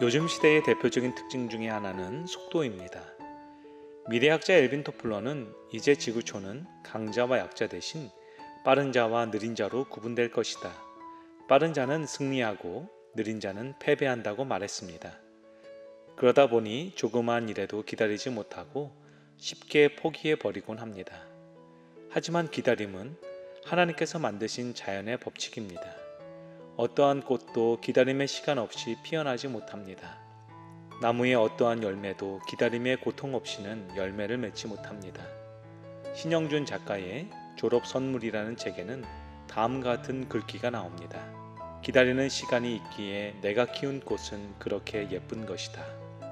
요즘 시대의 대표적인 특징 중에 하나는 속도입니다. 미래학자 엘빈 토플러는 이제 지구촌은 강자와 약자 대신 빠른 자와 느린 자로 구분될 것이다. 빠른 자는 승리하고 느린 자는 패배한다고 말했습니다. 그러다 보니 조그마한 일에도 기다리지 못하고 쉽게 포기해 버리곤 합니다. 하지만 기다림은 하나님께서 만드신 자연의 법칙입니다. 어떠한 꽃도 기다림의 시간 없이 피어나지 못합니다. 나무의 어떠한 열매도 기다림의 고통 없이는 열매를 맺지 못합니다. 신영준 작가의 졸업 선물이라는 책에는 다음과 같은 글귀가 나옵니다. 기다리는 시간이 있기에 내가 키운 꽃은 그렇게 예쁜 것이다.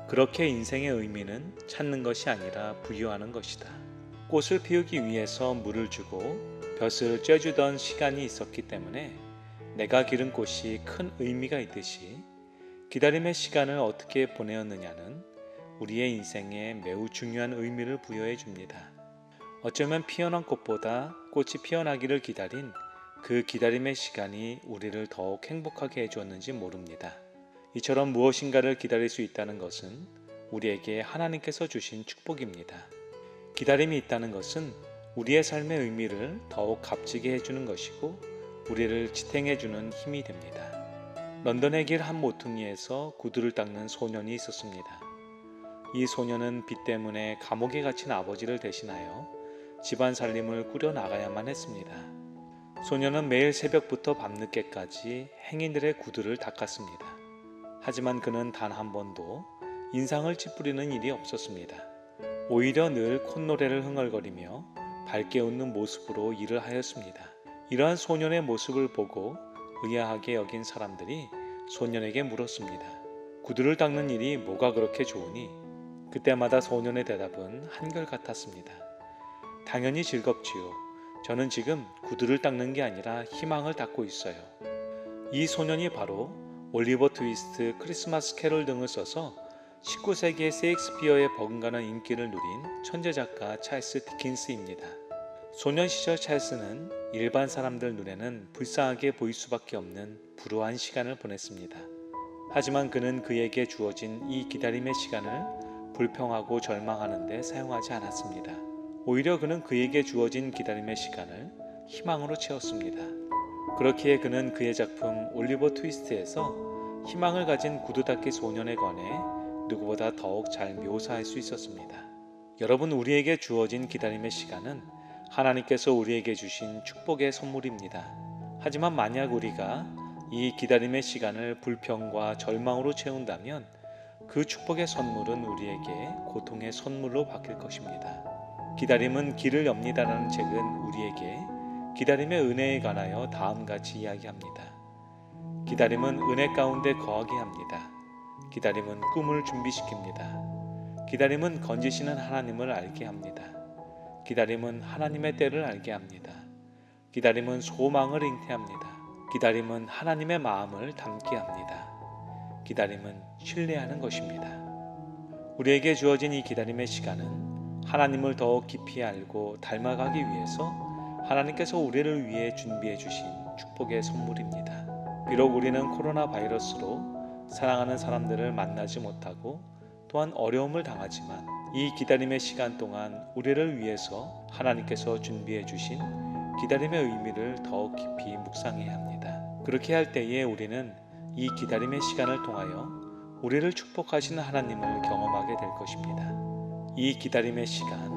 그렇게 인생의 의미는 찾는 것이 아니라 부여하는 것이다. 꽃을 피우기 위해서 물을 주고 벼슬을 쬐주던 시간이 있었기 때문에 내가 기른 꽃이 큰 의미가 있듯이 기다림의 시간을 어떻게 보내었느냐는 우리의 인생에 매우 중요한 의미를 부여해 줍니다. 어쩌면 피어난 꽃보다 꽃이 피어나기를 기다린 그 기다림의 시간이 우리를 더욱 행복하게 해주었는지 모릅니다. 이처럼 무엇인가를 기다릴 수 있다는 것은 우리에게 하나님께서 주신 축복입니다. 기다림이 있다는 것은 우리의 삶의 의미를 더욱 값지게 해주는 것이고 우리를 지탱해주는 힘이 됩니다. 런던의 길 한 모퉁이에서 구두를 닦는 소년이 있었습니다. 이 소년은 빚 때문에 감옥에 갇힌 아버지를 대신하여 집안 살림을 꾸려 나가야만 했습니다. 소년은 매일 새벽부터 밤늦게까지 행인들의 구두를 닦았습니다. 하지만 그는 단 한 번도 인상을 찌푸리는 일이 없었습니다. 오히려 늘 콧노래를 흥얼거리며 밝게 웃는 모습으로 일을 하였습니다. 이러한 소년의 모습을 보고 의아하게 여긴 사람들이 소년에게 물었습니다. 구두를 닦는 일이 뭐가 그렇게 좋으니? 그때마다 소년의 대답은 한결같았습니다. 당연히 즐겁지요. 저는 지금 구두를 닦는 게 아니라 희망을 닦고 있어요. 이 소년이 바로 올리버 트위스트, 크리스마스 캐롤 등을 써서 19세기의 셰익스피어에 버금가는 인기를 누린 천재 작가 찰스 디킨스입니다. 소년 시절 찰스는 일반 사람들 눈에는 불쌍하게 보일 수밖에 없는 불우한 시간을 보냈습니다. 하지만 그는 그에게 주어진 이 기다림의 시간을 불평하고 절망하는 데 사용하지 않았습니다. 오히려 그는 그에게 주어진 기다림의 시간을 희망으로 채웠습니다. 그렇기에 그는 그의 작품 올리버 트위스트에서 희망을 가진 구두닦이 소년에 관해 누구보다 더욱 잘 묘사할 수 있었습니다. 여러분, 우리에게 주어진 기다림의 시간은 하나님께서 우리에게 주신 축복의 선물입니다. 하지만 만약 우리가 이 기다림의 시간을 불평과 절망으로 채운다면 그 축복의 선물은 우리에게 고통의 선물로 바뀔 것입니다. 기다림은 길을 엽니다라는 책은 우리에게 기다림의 은혜에 관하여 다음같이 이야기합니다. 기다림은 은혜 가운데 거하게 합니다. 기다림은 꿈을 준비시킵니다. 기다림은 건지시는 하나님을 알게 합니다. 기다림은 하나님의 때를 알게 합니다. 기다림은 소망을 잉태합니다. 기다림은 하나님의 마음을 담게 합니다. 기다림은 신뢰하는 것입니다. 우리에게 주어진 이 기다림의 시간은 하나님을 더욱 깊이 알고 닮아가기 위해서 하나님께서 우리를 위해 준비해 주신 축복의 선물입니다. 비록 우리는 코로나 바이러스로 사랑하는 사람들을 만나지 못하고 또한 어려움을 당하지만 이 기다림의 시간 동안 우리를 위해서 하나님께서 준비해 주신 기다림의 의미를 더욱 깊이 묵상해야 합니다. 그렇게 할 때에 우리는 이 기다림의 시간을 통하여 우리를 축복하시는 하나님을 경험하게 될 것입니다. 이 기다림의 시간,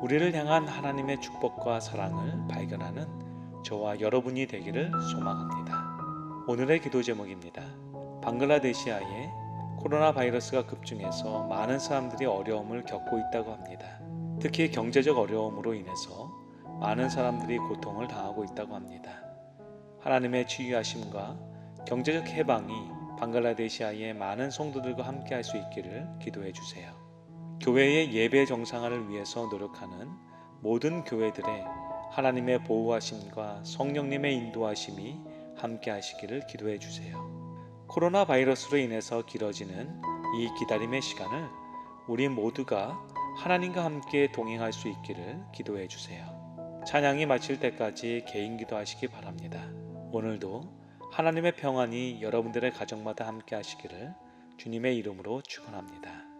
우리를 향한 하나님의 축복과 사랑을 발견하는 저와 여러분이 되기를 소망합니다. 오늘의 기도 제목입니다. 방글라데시아에 코로나 바이러스가 급증해서 많은 사람들이 어려움을 겪고 있다고 합니다. 특히 경제적 어려움으로 인해서 많은 사람들이 고통을 당하고 있다고 합니다. 하나님의 치유하심과 경제적 해방이 방글라데시아의 많은 성도들과 함께 할 수 있기를 기도해 주세요. 교회의 예배 정상화를 위해서 노력하는 모든 교회들의 하나님의 보호하심과 성령님의 인도하심이 함께 하시기를 기도해 주세요. 코로나 바이러스로 인해서 길어지는 이 기다림의 시간을 우리 모두가 하나님과 함께 동행할 수 있기를 기도해 주세요. 찬양이 마칠 때까지 개인 기도하시기 바랍니다. 오늘도 하나님의 평안이 여러분들의 가정마다 함께 하시기를 주님의 이름으로 축원합니다.